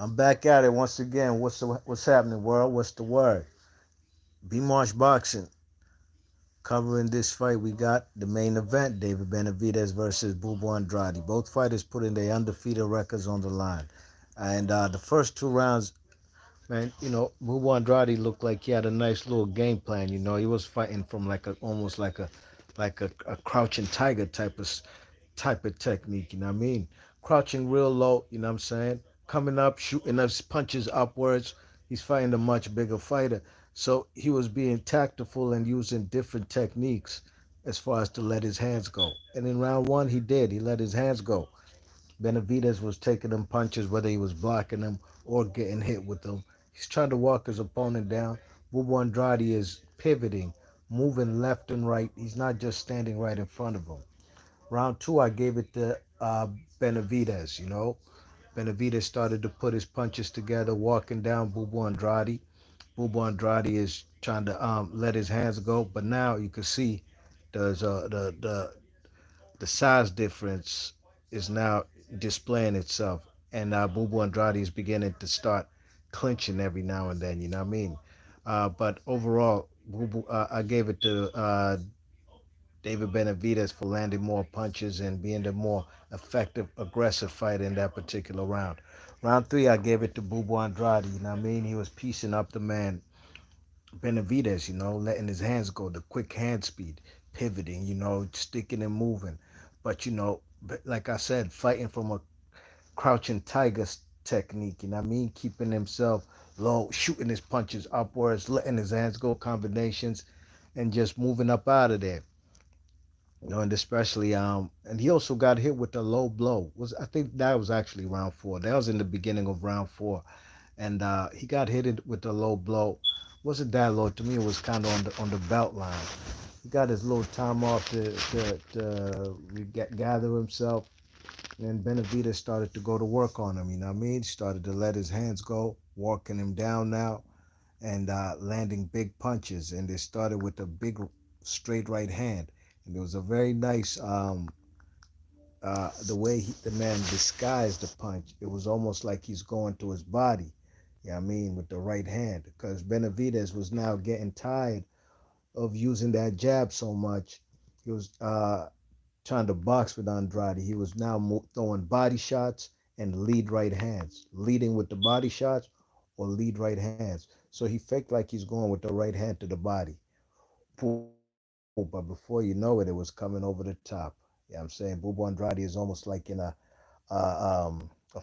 I'm back at it once again. What's happening, world? What's the word? B Marsh Boxing covering this fight. We got the main event: David Benavidez versus Bubu Andrade. Both fighters putting their undefeated records on the line, and the first two rounds, man, Bubu Andrade looked like he had a nice little game plan. He was fighting from like a almost like a crouching tiger type of technique, you know what I mean? Crouching real low, you know what I'm saying? Coming up, shooting us punches upwards. He's fighting a much bigger fighter. So he was being tactful and using different techniques as far as to let his hands go. And in round one, he did. He let his hands go. Benavidez was taking them punches, whether he was blocking them or getting hit with them. He's trying to walk his opponent down. Bubu Andrade is pivoting, moving left and right. He's not just standing right in front of him. Round two, I gave it to Benavidez. Benavidez started to put his punches together, walking down Bubu Andrade. Bubu Andrade is trying to let his hands go, but now you can see there's the size difference is now displaying itself, and Bubu Andrade is beginning to start clinching every now and then. You know what I mean? But overall, I gave it to David Benavidez for landing more punches and being the more effective, aggressive fighter in that particular round. Round three, I gave it to Bubu Andrade. You know what I mean? He was piecing up the man Benavidez, letting his hands go, the quick hand speed, pivoting, sticking and moving. But, like I said, fighting from a crouching tiger technique, you know what I mean? Keeping himself low, shooting his punches upwards, letting his hands go, combinations, and just moving up out of there. And especially and he also got hit with a low blow. Was I think that was actually round four. That was in the beginning of round four. And he got hit with a low blow. Wasn't that low? To me it was kinda on the belt line. He got his little time off to gather himself. And Benavidez started to go to work on him, you know what I mean? Started to let his hands go, walking him down now, and landing big punches. And they started with a big straight right hand. And it was a very nice the way the man disguised the punch. It was almost like he's going to his body. Yeah, I mean, with the right hand, because Benavidez was now getting tired of using that jab so much. He was trying to box with Andrade. He was now throwing body shots and lead right hands, leading with the body shots or lead right hands. So he faked like he's going with the right hand to the body. But before you know it, it was coming over the top. Yeah, I'm saying Bubu Andrade is almost like in a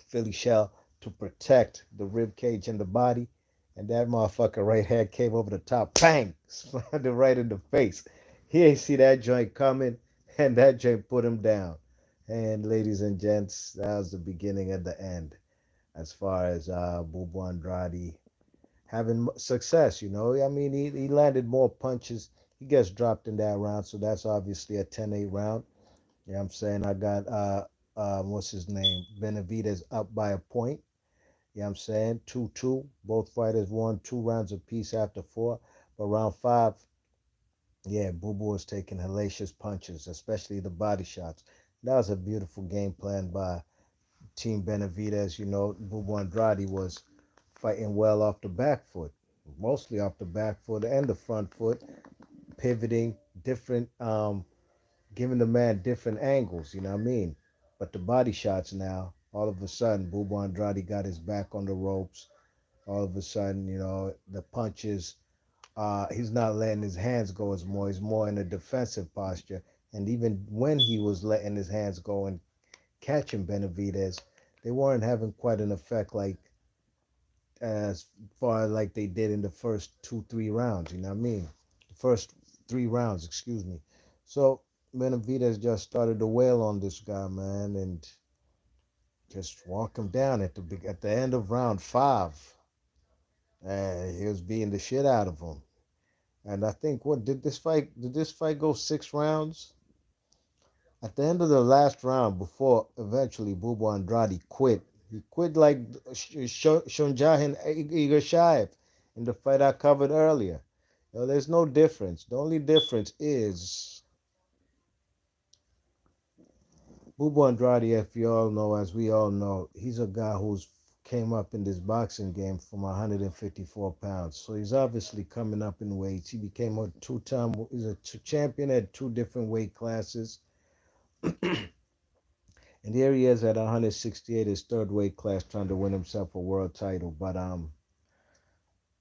Philly shell to protect the rib cage and the body. And that motherfucker right hand came over the top, bang, slammed him right in the face. He ain't see that joint coming, and that joint put him down. And ladies and gents, that was the beginning of the end as far as Bubu Andrade having success. I mean, he landed more punches. He gets dropped in that round, so that's obviously a 10-8 round. You know what I'm saying? I got, what's his name? Benavidez up by a point. You know what I'm saying? 2-2. Both fighters won 2 rounds apiece after four. But round five, yeah, Boo Boo was taking hellacious punches, especially the body shots. That was a beautiful game plan by Team Benavidez. Boo Andrade was fighting well off the back foot, mostly off the back foot and the front foot, pivoting, different, giving the man different angles, you know what I mean? But the body shots now, all of a sudden, Bubu Andrade got his back on the ropes. All of a sudden, the punches, he's not letting his hands go as more. He's more in a defensive posture. And even when he was letting his hands go and catching Benavidez, they weren't having quite an effect like as far like they did in the first 2, 3 rounds. You know what I mean? The first 3 rounds, excuse me. So Benavidez just started to wail on this guy, man, and just walk him down at the end of round five. He was beating the shit out of him. And I think what did this fight go 6 rounds? At the end of the last round, before eventually Bubu Andrade quit, he quit like Shonjahin Igashaev in the fight I covered earlier. There's no difference. The only difference is Bubu Andrade, if you all know, as we all know, he's a guy who's came up in this boxing game from 154 pounds. So he's obviously coming up in weights. He became a two-time, he's a champion at two different weight classes. And here he is at 168, his third weight class, trying to win himself a world title. But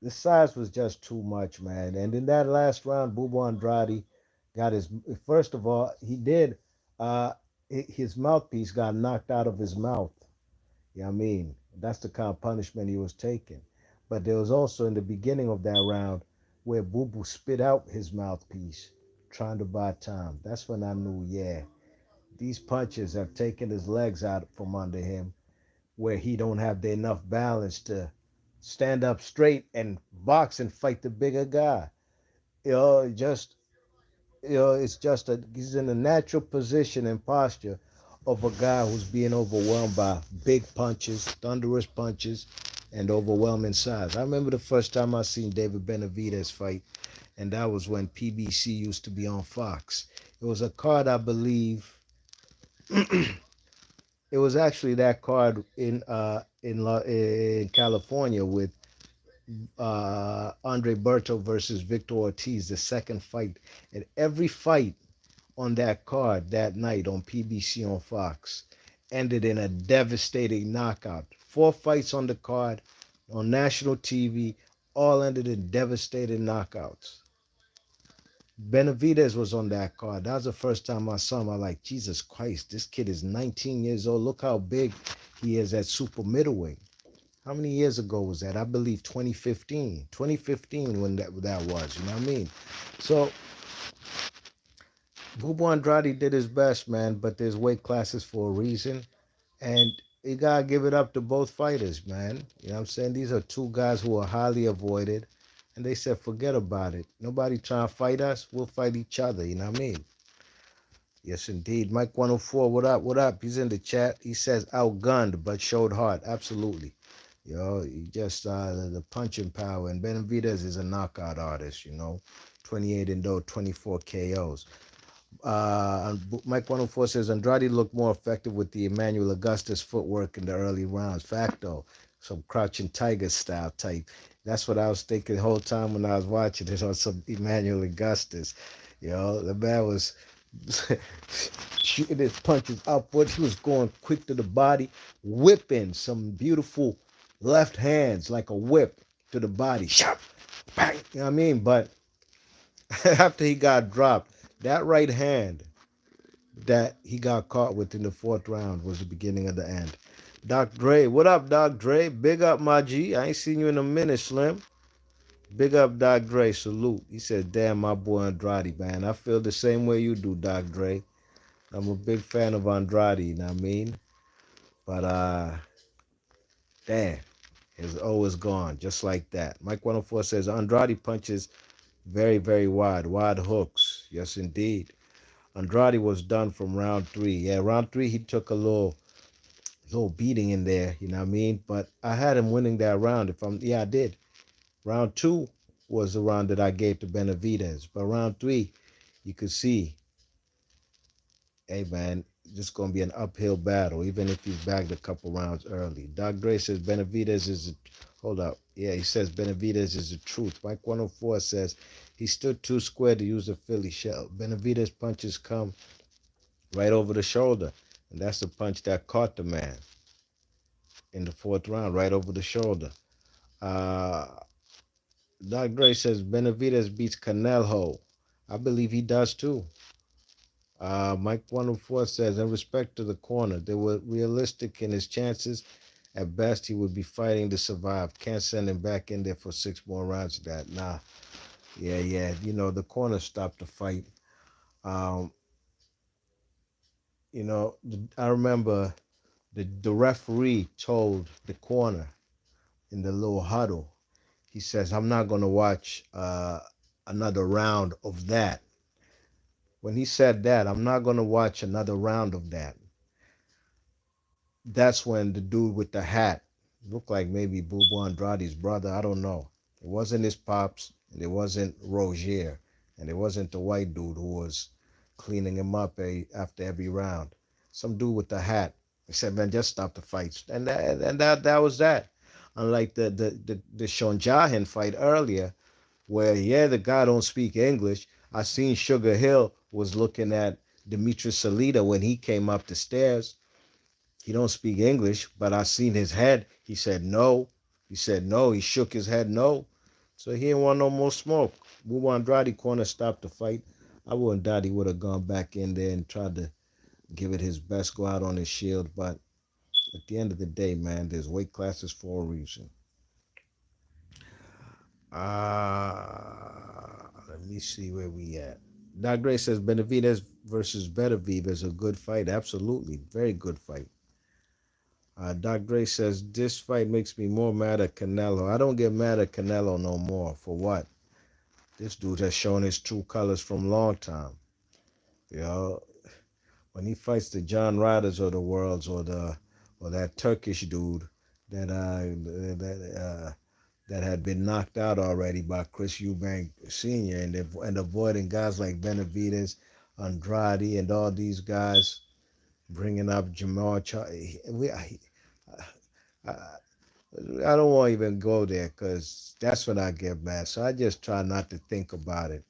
the size was just too much, man. And in that last round, Bubu Andrade got his. First of all, he did. Uh, his mouthpiece got knocked out of his mouth. Yeah, I mean that's the kind of punishment he was taking. But there was also in the beginning of that round where Bubu spit out his mouthpiece, trying to buy time. That's when I knew, yeah, these punches have taken his legs out from under him, where he don't have enough balance to stand up straight and box and fight the bigger guy. You know, just it's just a he's in a natural position and posture of a guy who's being overwhelmed by big punches, thunderous punches, and overwhelming size. I remember the first time I seen David Benavidez fight, and that was when PBC used to be on Fox. It was a card, I believe. It was actually that card in California with Andre Berto versus Victor Ortiz, the second fight. And every fight on that card that night on PBC on Fox ended in a devastating knockout. Four fights on the card on national TV all ended in devastating knockouts. Benavidez was on that card. That was the first time I saw him. I was like, Jesus Christ, this kid is 19 years old. Look how big he is at super middleweight. How many years ago was that? I believe 2015. 2015 when that was, you know what I mean? So Bubu Andrade did his best, man, but there's weight classes for a reason. And you gotta give it up to both fighters, man. You know what I'm saying? These are two guys who are highly avoided. And they said, forget about it. Nobody trying to fight us. We'll fight each other. You know what I mean? Yes, indeed. Mike 104, what up? What up? He's in the chat. He says, outgunned, but showed heart. Absolutely. You know, he just the punching power. And Benavidez is a knockout artist, you know. 28 and 24 KOs. Mike 104 says Andrade looked more effective with the Emmanuel Augustus footwork in the early rounds. Facto. Some crouching tiger style type. That's what I was thinking the whole time when I was watching it on some Emmanuel Augustus. You know, the man was shooting his punches upward. He was going quick to the body, whipping some beautiful left hands like a whip to the body. Shop, bang. You know what I mean? But after he got dropped, that right hand that he got caught with in the fourth round was the beginning of the end. Doc Dre, what up, Doc Dre? Big up, my G. I ain't seen you in a minute, Slim. Big up, Doc Dre. Salute. He said, damn, my boy Andrade, man. I feel the same way you do, Doc Dre. I'm a big fan of Andrade, you know what I mean? But, damn, his O is gone, just like that. Mike 104 says, Andrade punches very, very wide hooks. Yes, indeed. Andrade was done from round 3. Yeah, round 3, he took a little beating in there, you know what I mean? But I had him winning that round. I did. Round 2 was the round that I gave to Benavidez. But round 3, you could see, hey man, just gonna be an uphill battle, even if he's bagged a couple rounds early. Doc Gray says Benavidez is hold up. Yeah, he says Benavidez is the truth. Mike 104 says he stood too square to use a Philly shell. Benavidez punches come right over the shoulder. And that's the punch that caught the man in the fourth round, right over the shoulder. Uh, Doc Gray says Benavidez beats Canelo. I believe he does too. Mike 104 says, in respect to the corner, they were realistic in his chances. At best, he would be fighting to survive. Can't send him back in there for 6 more rounds of that. Nah. Yeah. You know, the corner stopped the fight. Um, you know, I remember the referee told the corner in the little huddle, he says, I'm not going to watch another round of that. When he said that, I'm not going to watch another round of that. That's when the dude with the hat looked like maybe Bubu Andrade's brother. I don't know. It wasn't his pops, and it wasn't Rozier, and it wasn't the white dude who was cleaning him up after every round. Some dude with the hat He said, man, just stop the fights. And that was that. Unlike the Sean Jahan fight earlier, where yeah, the guy don't speak English. I seen Sugar Hill was looking at Demetrius Salita when he came up the stairs. He don't speak English, but I seen his head. He said no. He said no. He shook his head no. So he didn't want no more smoke. Move Andrade corner stopped the fight. I wouldn't doubt he would have gone back in there and tried to give it his best, go out on his shield. But at the end of the day, man, there's weight classes for a reason. Let me see where we at. Doc Gray says Benavidez versus Beterbiev is a good fight. Absolutely. Very good fight. Doc Gray says, this fight makes me more mad at Canelo. I don't get mad at Canelo no more. For what? This dude has shown his true colors from long time. You know, when he fights the John Riders of the world or that Turkish dude that had been knocked out already by Chris Eubank Sr. and avoiding guys like Benavidez, Andrade, and all these guys, bringing up Jamal Charles. I don't want to even go there because that's when I get mad. So I just try not to think about it.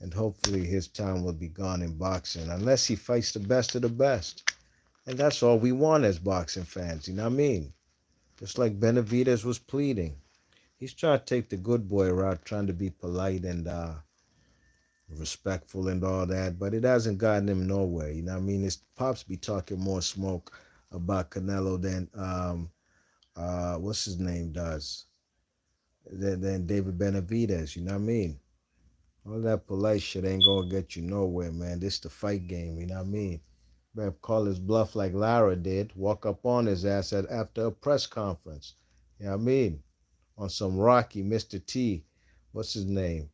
And hopefully his time will be gone in boxing unless he fights the best of the best. And that's all we want as boxing fans, you know what I mean? Just like Benavidez was pleading. He's trying to take the good boy route, trying to be polite and respectful and all that, but it hasn't gotten him nowhere, you know what I mean? His pops be talking more smoke about Canelo than what's his name does, than David Benavidez, you know what I mean? All that polite shit ain't gonna get you nowhere, man. This the fight game, you know what I mean? Better call his bluff like Lara did, walk up on his ass after a press conference, you know what I mean? On some Rocky, Mr. T, what's his name?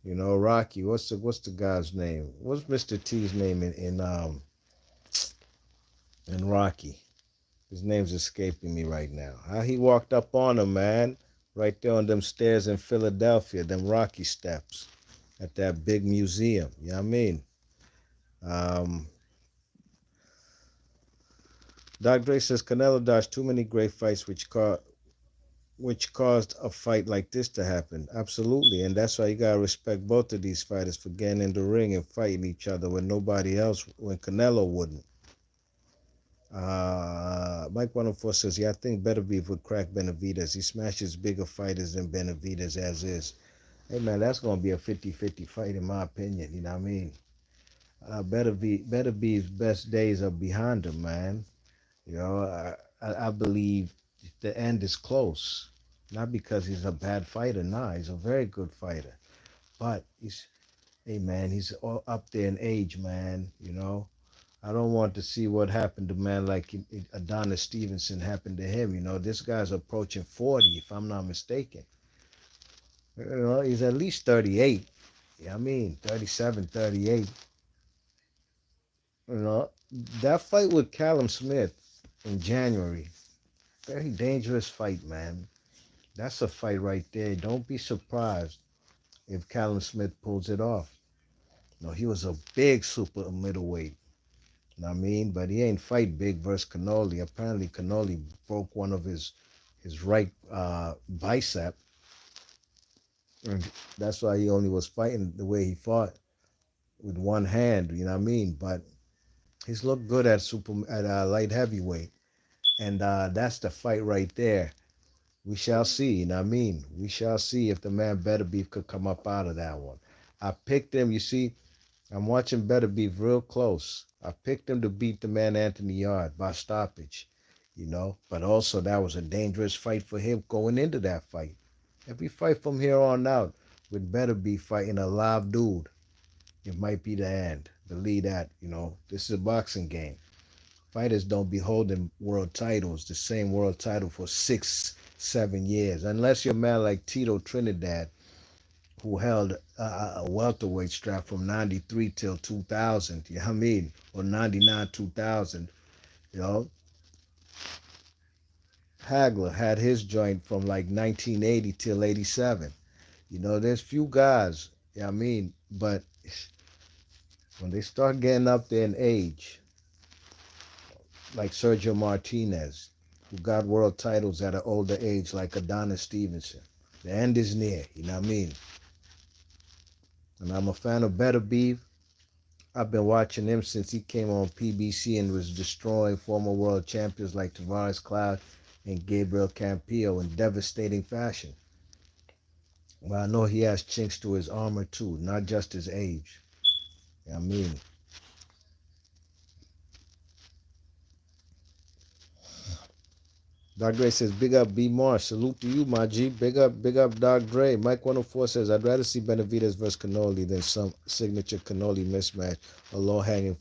You know, Rocky, what's the guy's name? What's Mr. T's name in Rocky? His name's escaping me right now. How he walked up on him, man, right there on them stairs in Philadelphia, them Rocky steps at that big museum. You know what I mean? Doc Dre says Canelo dodged too many great fights which caused a fight like this to happen. Absolutely. And that's why you gotta respect both of these fighters for getting in the ring and fighting each other when nobody else, when Canelo wouldn't. Mike 104 says, yeah, I think Beterbiev would crack Benavidez. He smashes bigger fighters than Benavidez as is. Hey, man, that's going to be a 50-50 fight in my opinion. You know what I mean? Beterbiev's best days are behind him, man. You know, I believe the end is close. Not because he's a bad fighter. Nah, he's a very good fighter. But hey, man, he's all up there in age, man, you know. I don't want to see what happened to a man like Adonis Stevenson happened to him. You know, this guy's approaching 40, if I'm not mistaken. You know, he's at least 38. Yeah, I mean, 37, 38. You know, that fight with Callum Smith in January, very dangerous fight, man. That's a fight right there. Don't be surprised if Callum Smith pulls it off. You know, he was a big super middleweight. You know what I mean? But he ain't fight big versus Cannoli. Apparently, Cannoli broke one of his right bicep. And that's why he only was fighting the way he fought with one hand. You know what I mean? But he's looked good at light heavyweight, and that's the fight right there. We shall see. You know what I mean? We shall see if the man Beterbiev could come up out of that one. I picked him. You see, I'm watching Beterbiev real close. I picked him to beat the man Anthony Yard by stoppage, you know. But also that was a dangerous fight for him going into that fight. Every fight from here on out would better be fighting a live dude. It might be the end. Believe that, you know. This is a boxing game. Fighters don't be holding world titles, the same world title for 6, 7 years. Unless you're a man like Tito Trinidad, who held a welterweight strap from 93 till 2000, you know what I mean? Or 99, 2000, you know? Hagler had his joint from like 1980 till 87. You know, there's few guys, you know what I mean? But when they start getting up there in age, like Sergio Martinez, who got world titles at an older age, like Adonis Stevenson. The end is near, you know what I mean? And I'm a fan of Beterbiev. I've been watching him since he came on PBC and was destroying former world champions like Tavares Cloud and Gabriel Campillo in devastating fashion. But I know he has chinks to his armor too, not just his age. You know what I mean? Doc Dre says, big up B Marsh. Salute to you, my G. Big up Doc Dre. Mike 104 says, I'd rather see Benavidez versus Canoli than some signature Canoli mismatch or low-hanging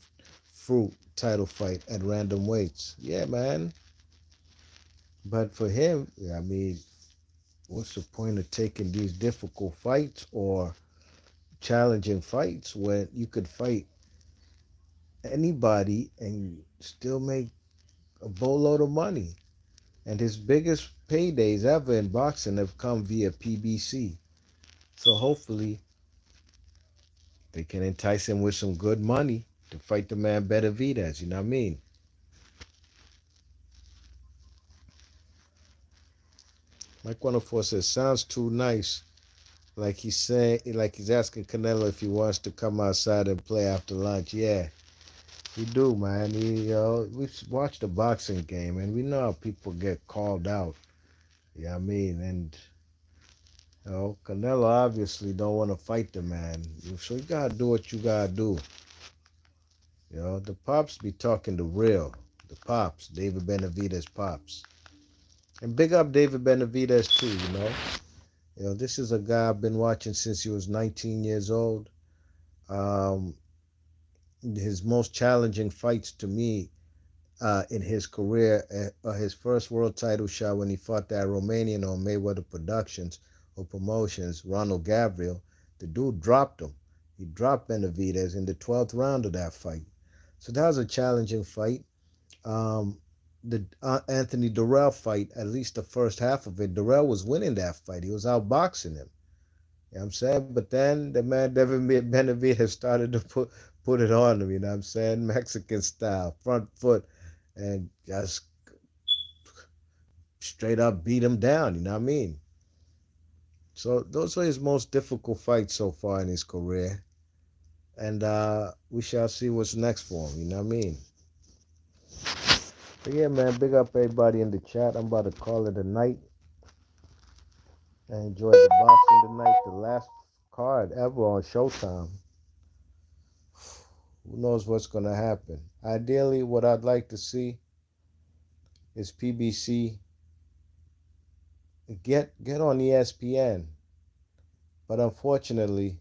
fruit title fight at random weights. Yeah, man. But for him, I mean, what's the point of taking these difficult fights or challenging fights when you could fight anybody and still make a boatload of money? And his biggest paydays ever in boxing have come via PBC. So hopefully they can entice him with some good money to fight the man Benavidez, you know what I mean? Mike 104 says, sounds too nice. Like he's saying, like he's asking Canelo if he wants to come outside and play after lunch. Yeah, we do, man. We've watched the boxing game and we know how people get called out. You know what I mean? And Canelo obviously don't want to fight the man. So you gotta do what you gotta do. The pops be talking the real. The pops, David Benavidez pops. And big up David Benavidez too, this is a guy I've been watching since he was 19 years old. Um, his most challenging fights to me in his career, his first world title shot when he fought that Romanian on Mayweather Productions or Promotions, Ronald Gabriel. The dude dropped him. He dropped Benavidez in the 12th round of that fight. So that was a challenging fight. The Anthony Durrell fight, at least the first half of it, Durrell was winning that fight. He was outboxing him. You know what I'm saying? But then the man Devin Benavidez started to put it on him, you know what I'm saying? Mexican style, front foot, and just straight up beat him down, you know what I mean? So those were his most difficult fights so far in his career. And we shall see what's next for him, you know what I mean? But yeah, man, big up everybody in the chat. I'm about to call it a night. I enjoyed the boxing tonight, the last card ever on Showtime. Who knows what's going to happen? Ideally, what I'd like to see is PBC get on ESPN. But unfortunately,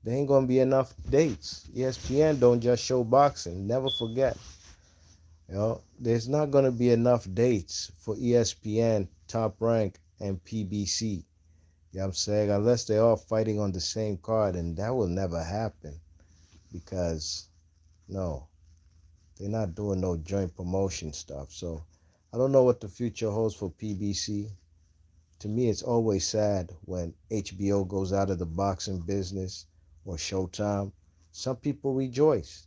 there ain't going to be enough dates. ESPN don't just show boxing. Never forget. There's not going to be enough dates for ESPN, Top Rank, and PBC. You know what I'm saying? Unless they're all fighting on the same card, and that will never happen. Because, no, they're not doing no joint promotion stuff. So I don't know what the future holds for PBC. To me, it's always sad when HBO goes out of the boxing business or Showtime. Some people rejoice.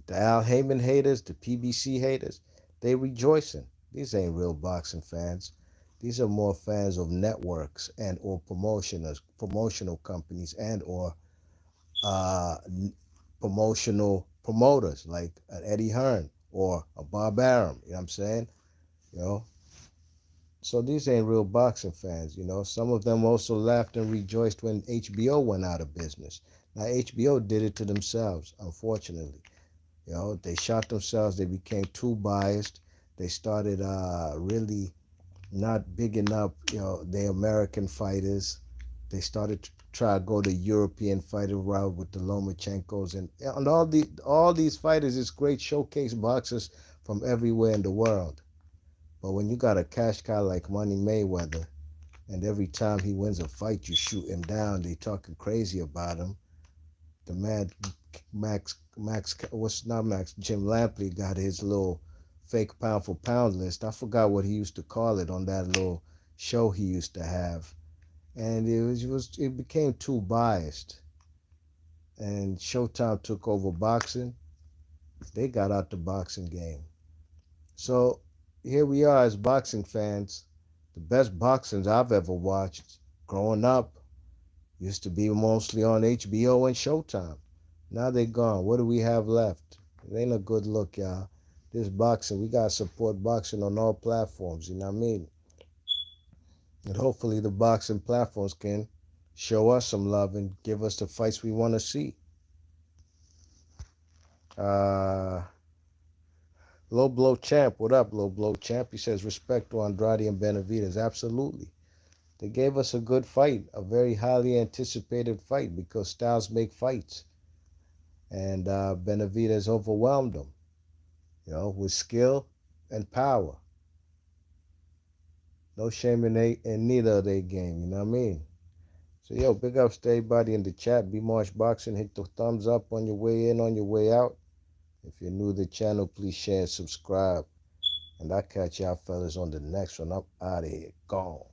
The Al Heyman haters, the PBC haters, they rejoicing. These ain't real boxing fans. These are more fans of networks and or promotional companies and or promotional promoters like an Eddie Hearn or a Bob Arum. You know what I'm saying? So these ain't real boxing fans. Some of them also laughed and rejoiced when HBO went out of business. Now HBO did it to themselves, unfortunately. They shot themselves. They became too biased. They started really not bigging up, the American fighters. They started to try to go the European fighter route with the Lomachenkos and all these fighters is great showcase boxers from everywhere in the world. But when you got a cash cow like Money Mayweather, and every time he wins a fight, you shoot him down, they talking crazy about him. The man Jim Lampley got his little fake pound for pound list. I forgot what he used to call it on that little show he used to have. And it became too biased. And Showtime took over boxing. They got out the boxing game. So here we are as boxing fans. The best boxings I've ever watched growing up used to be mostly on HBO and Showtime. Now they gone. What do we have left? It ain't a good look, y'all. This boxing, we gotta support boxing on all platforms, you know what I mean? And hopefully the boxing platforms can show us some love and give us the fights we want to see. Uh, Low Blow Champ, what up, Low Blow Champ? He says respect to Andrade and Benavidez. Absolutely. They gave us a good fight, a very highly anticipated fight because styles make fights. And Benavidez overwhelmed them, with skill and power. No shame in neither of their game, you know what I mean? So, big ups to everybody in the chat. B Marsh Boxing, hit the thumbs up on your way in, on your way out. If you're new to the channel, please share and subscribe. And I'll catch y'all fellas on the next one. I'm out of here. Gone.